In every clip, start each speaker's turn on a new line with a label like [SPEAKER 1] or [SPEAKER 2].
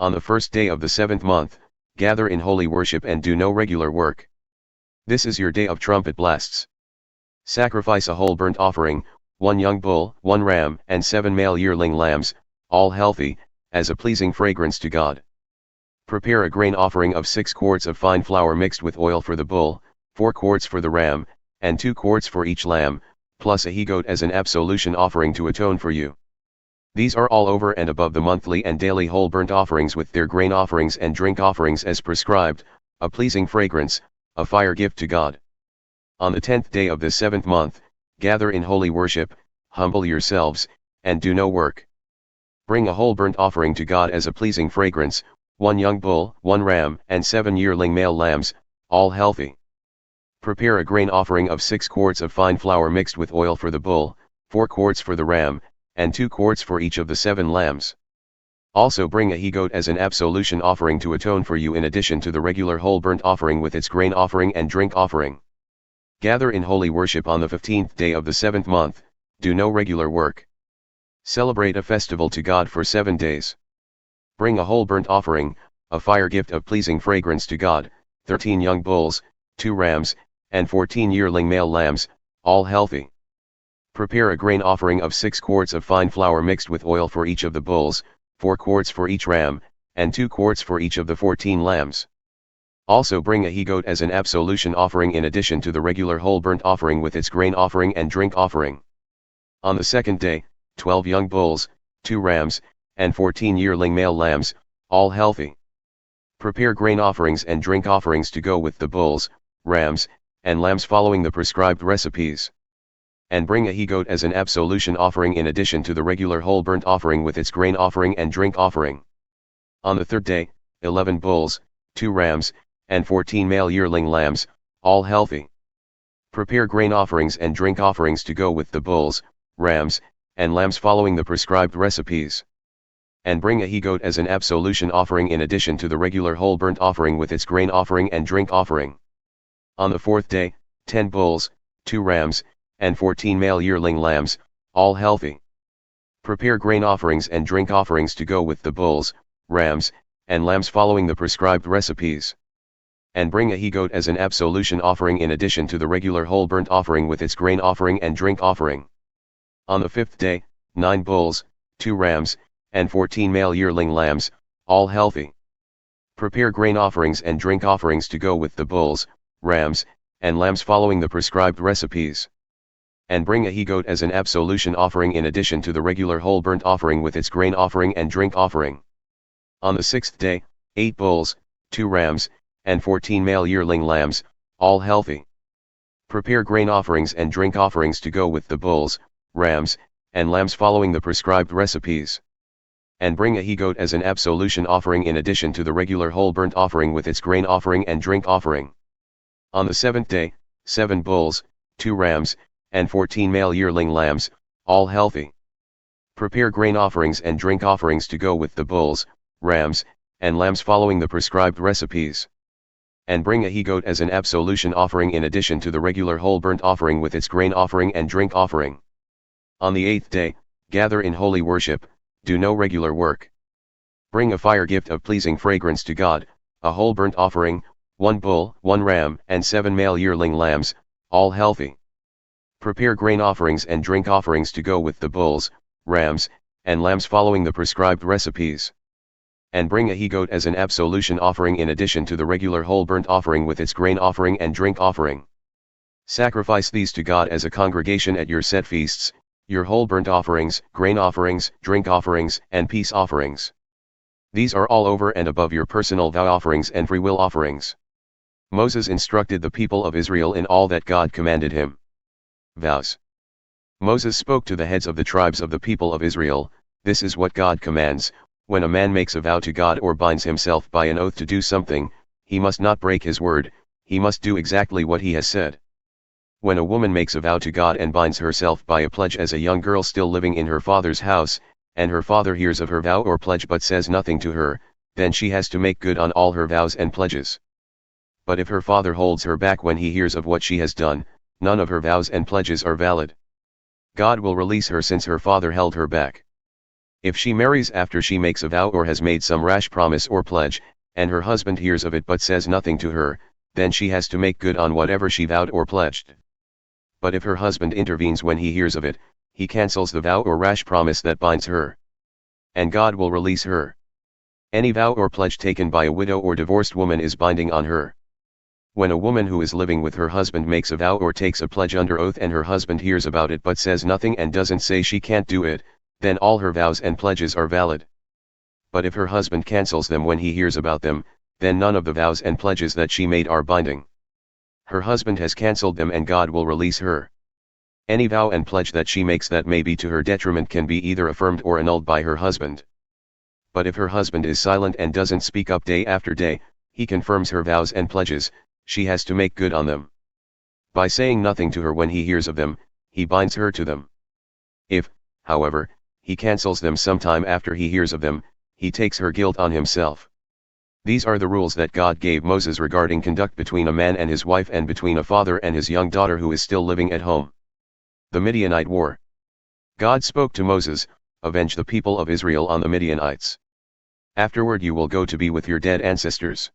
[SPEAKER 1] On the first day of the 7th month, gather in holy worship and do no regular work. This is your day of trumpet blasts. Sacrifice a whole burnt offering, 1 young bull, 1 ram, and 7 male yearling lambs, all healthy, as a pleasing fragrance to God. Prepare a grain offering of 6 quarts of fine flour mixed with oil for the bull, 4 quarts for the ram, and 2 quarts for each lamb, plus a he-goat as an absolution offering to atone for you. These are all over and above the monthly and daily whole burnt offerings with their grain offerings and drink offerings as prescribed, a pleasing fragrance, a fire gift to God. On the 10th day of the 7th month, gather in holy worship, humble yourselves, and do no work. Bring a whole burnt offering to God as a pleasing fragrance, 1 young bull, 1 ram, and 7 yearling male lambs, all healthy. Prepare a grain offering of 6 quarts of fine flour mixed with oil for the bull, 4 quarts for the ram, and 2 quarts for each of the 7 lambs. Also bring a he-goat as an absolution offering to atone for you in addition to the regular whole burnt offering with its grain offering and drink offering. Gather in holy worship on the 15th day of the 7th month, do no regular work. Celebrate a festival to God for 7 days. Bring a whole burnt offering, a fire gift of pleasing fragrance to God, 13 young bulls, 2 rams, and 14 yearling male lambs, all healthy. Prepare a grain offering of 6 quarts of fine flour mixed with oil for each of the bulls, 4 quarts for each ram, and 2 quarts for each of the 14 lambs. Also bring a he-goat as an absolution offering in addition to the regular whole burnt offering with its grain offering and drink offering. On the 2nd day, 12 young bulls, 2 rams, and 14 yearling male lambs, all healthy. Prepare grain offerings and drink offerings to go with the bulls, rams, and lambs following the prescribed recipes. And bring a he-goat as an absolution offering in addition to the regular whole burnt offering with its grain offering and drink offering. On the 3rd day, 11 bulls, 2 rams, and 14 male yearling lambs, all healthy. Prepare grain offerings and drink offerings to go with the bulls, rams, and lambs following the prescribed recipes. And bring a he-goat as an absolution offering in addition to the regular whole burnt offering with its grain offering and drink offering. On the 4th day, 10 bulls, 2 rams, and 14 male yearling lambs, all healthy. Prepare grain offerings and drink offerings to go with the bulls, rams, and lambs following the prescribed recipes. And bring a he-goat as an absolution offering in addition to the regular whole burnt offering with its grain offering and drink offering. On the 5th day, 9 bulls, 2 rams, and 14 male yearling lambs, all healthy. Prepare grain offerings and drink offerings to go with the bulls, rams, and lambs following the prescribed recipes. And bring a he-goat as an absolution offering in addition to the regular whole burnt offering with its grain offering and drink offering. On the 6th day, 8 bulls, 2 rams, and 14 male yearling lambs, all healthy. Prepare grain offerings and drink offerings to go with the bulls, rams, and lambs following the prescribed recipes. And bring a he-goat as an absolution offering in addition to the regular whole burnt offering with its grain offering and drink offering. On the 7th day, 7 bulls, 2 rams, and 14 male yearling lambs, all healthy. Prepare grain offerings and drink offerings to go with the bulls, rams, and lambs following the prescribed recipes. And bring a he-goat as an absolution offering in addition to the regular whole burnt offering with its grain offering and drink offering. On the 8th day, gather in holy worship, do no regular work. Bring a fire gift of pleasing fragrance to God, a whole burnt offering, 1 bull, 1 ram, and 7 male yearling lambs, all healthy. Prepare grain offerings and drink offerings to go with the bulls, rams, and lambs following the prescribed recipes. And bring a he-goat as an absolution offering in addition to the regular whole burnt offering with its grain offering and drink offering. Sacrifice these to God as a congregation at your set feasts, your whole burnt offerings, grain offerings, drink offerings, and peace offerings. These are all over and above your personal vow offerings and free will offerings. Moses instructed the people of Israel in all that God commanded him. Vows. Moses spoke to the heads of the tribes of the people of Israel. This is what God commands: when a man makes a vow to God or binds himself by an oath to do something, he must not break his word, he must do exactly what he has said. When a woman makes a vow to God and binds herself by a pledge as a young girl still living in her father's house, and her father hears of her vow or pledge but says nothing to her, then she has to make good on all her vows and pledges. But if her father holds her back when he hears of what she has done, none of her vows and pledges are valid. God will release her since her father held her back. If she marries after she makes a vow or has made some rash promise or pledge, and her husband hears of it but says nothing to her, then she has to make good on whatever she vowed or pledged. But if her husband intervenes when he hears of it, he cancels the vow or rash promise that binds her. And God will release her. Any vow or pledge taken by a widow or divorced woman is binding on her. When a woman who is living with her husband makes a vow or takes a pledge under oath and her husband hears about it but says nothing and doesn't say she can't do it, then all her vows and pledges are valid. But if her husband cancels them when he hears about them, then none of the vows and pledges that she made are binding. Her husband has cancelled them and God will release her. Any vow and pledge that she makes that may be to her detriment can be either affirmed or annulled by her husband. But if her husband is silent and doesn't speak up day after day, he confirms her vows and pledges, she has to make good on them. By saying nothing to her when he hears of them, he binds her to them. If, however, he cancels them sometime after he hears of them, he takes her guilt on himself. These are the rules that God gave Moses regarding conduct between a man and his wife and between a father and his young daughter who is still living at home. The Midianite War. God spoke to Moses, "Avenge the people of Israel on the Midianites. Afterward you will go to be with your dead ancestors."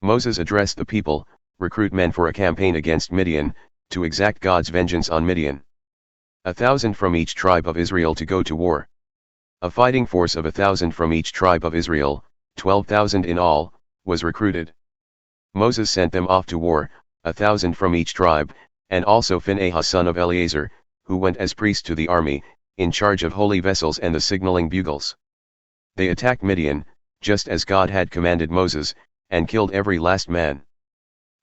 [SPEAKER 1] Moses addressed the people, "Recruit men for a campaign against Midian, to exact God's vengeance on Midian. 1,000 from each tribe of Israel to go to war." A fighting force of 1,000 from each tribe of Israel, 12,000 in all, was recruited. Moses sent them off to war, 1,000 from each tribe, and also Phinehas son of Eleazar, who went as priest to the army, in charge of holy vessels and the signaling bugles. They attacked Midian, just as God had commanded Moses, and killed every last man.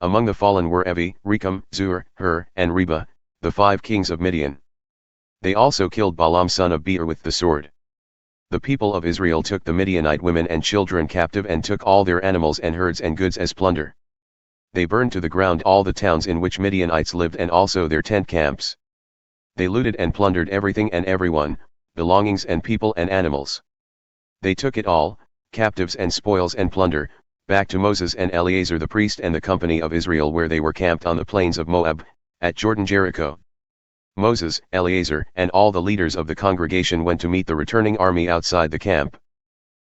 [SPEAKER 1] Among the fallen were Evi, Rekam, Zur, Hur, and Reba, the 5 kings of Midian. They also killed Balaam son of Beor with the sword. The people of Israel took the Midianite women and children captive and took all their animals and herds and goods as plunder. They burned to the ground all the towns in which Midianites lived and also their tent camps. They looted and plundered everything and everyone, belongings and people and animals. They took it all, captives and spoils and plunder, back to Moses and Eleazar the priest and the company of Israel where they were camped on the plains of Moab, at Jordan Jericho. Moses, Eleazar, and all the leaders of the congregation went to meet the returning army outside the camp.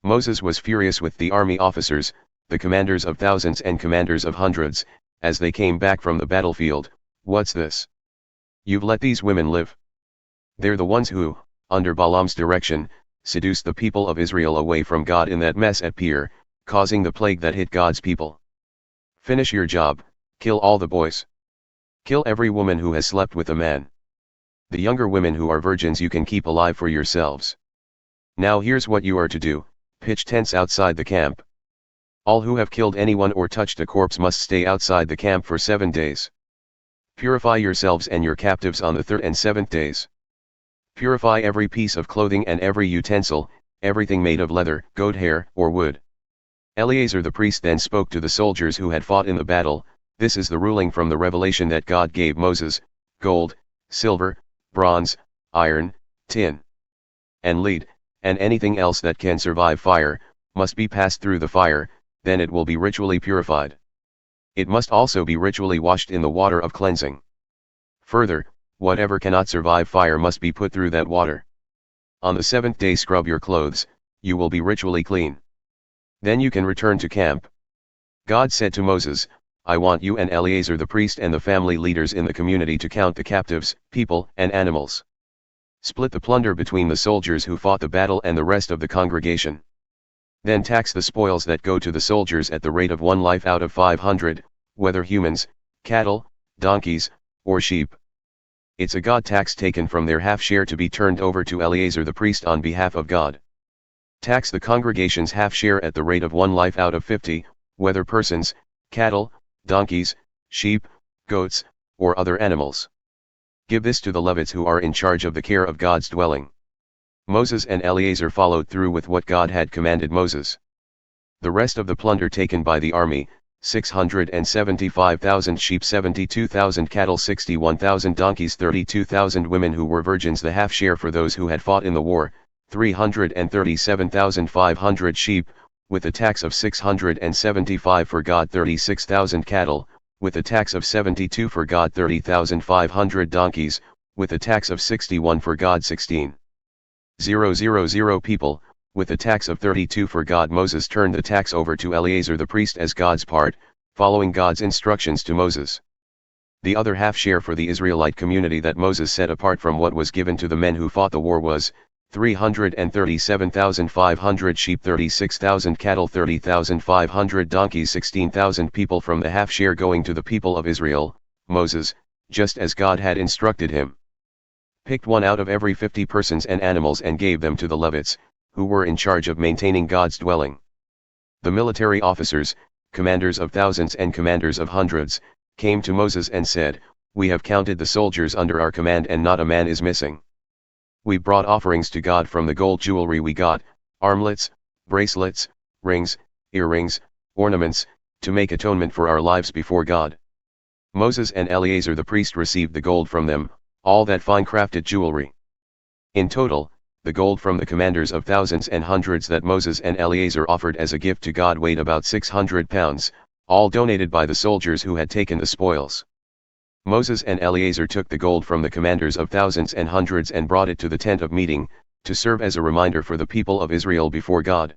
[SPEAKER 1] Moses was furious with the army officers, the commanders of thousands and commanders of hundreds, as they came back from the battlefield. "What's this? You've let these women live. They're the ones who, under Balaam's direction, seduced the people of Israel away from God in that mess at Peor, causing the plague that hit God's people. Finish your job, kill all the boys. Kill every woman who has slept with a man. The younger women who are virgins you can keep alive for yourselves. Now here's what you are to do: pitch tents outside the camp. All who have killed anyone or touched a corpse must stay outside the camp for 7 days. Purify yourselves and your captives on the 3rd and 7th days. Purify every piece of clothing and every utensil, everything made of leather, goat hair, or wood." Eleazar the priest then spoke to the soldiers who had fought in the battle. "This is the ruling from the revelation that God gave Moses: gold, silver, bronze, iron, tin, and lead, and anything else that can survive fire, must be passed through the fire, then it will be ritually purified. It must also be ritually washed in the water of cleansing. Further, whatever cannot survive fire must be put through that water. On the 7th day scrub your clothes, you will be ritually clean. Then you can return to camp." God said to Moses, "I want you and Eleazar the priest and the family leaders in the community to count the captives, people and animals. Split the plunder between the soldiers who fought the battle and the rest of the congregation. Then tax the spoils that go to the soldiers at the rate of 1 life out of 500, whether humans, cattle, donkeys, or sheep. It's a God tax taken from their half share to be turned over to Eleazar the priest on behalf of God. Tax the congregation's half share at the rate of 1 life out of 50, whether persons, cattle, donkeys, sheep, goats, or other animals. Give this to the Levites who are in charge of the care of God's dwelling." Moses and Eleazar followed through with what God had commanded Moses. The rest of the plunder taken by the army, 675,000 sheep, 72,000 cattle, 61,000 donkeys, 32,000 women who were virgins, the half share for those who had fought in the war, 337,500 sheep, with a tax of 675 for God, 36,000 cattle, with a tax of 72 for God, 30,500 donkeys, with a tax of 61 for God, 16. 000 people, with a tax of 32 for God. Moses turned the tax over to Eleazar the priest as God's part, following God's instructions to Moses. The other half share for the Israelite community that Moses set apart from what was given to the men who fought the war was 337,500 sheep, 36,000 cattle, 30,500 donkeys, 16,000 people. From the half share going to the people of Israel, Moses, just as God had instructed him, picked one out of every 50 persons and animals and gave them to the Levites, who were in charge of maintaining God's dwelling. The military officers, commanders of thousands and commanders of hundreds, came to Moses and said, "We have counted the soldiers under our command and not a man is missing. We brought offerings to God from the gold jewelry we got, armlets, bracelets, rings, earrings, ornaments, to make atonement for our lives before God." Moses and Eleazar the priest received the gold from them, all that fine crafted jewelry. In total, the gold from the commanders of thousands and hundreds that Moses and Eleazar offered as a gift to God weighed about 600 pounds, all donated by the soldiers who had taken the spoils. Moses and Eleazar took the gold from the commanders of thousands and hundreds and brought it to the tent of meeting, to serve as a reminder for the people of Israel before God.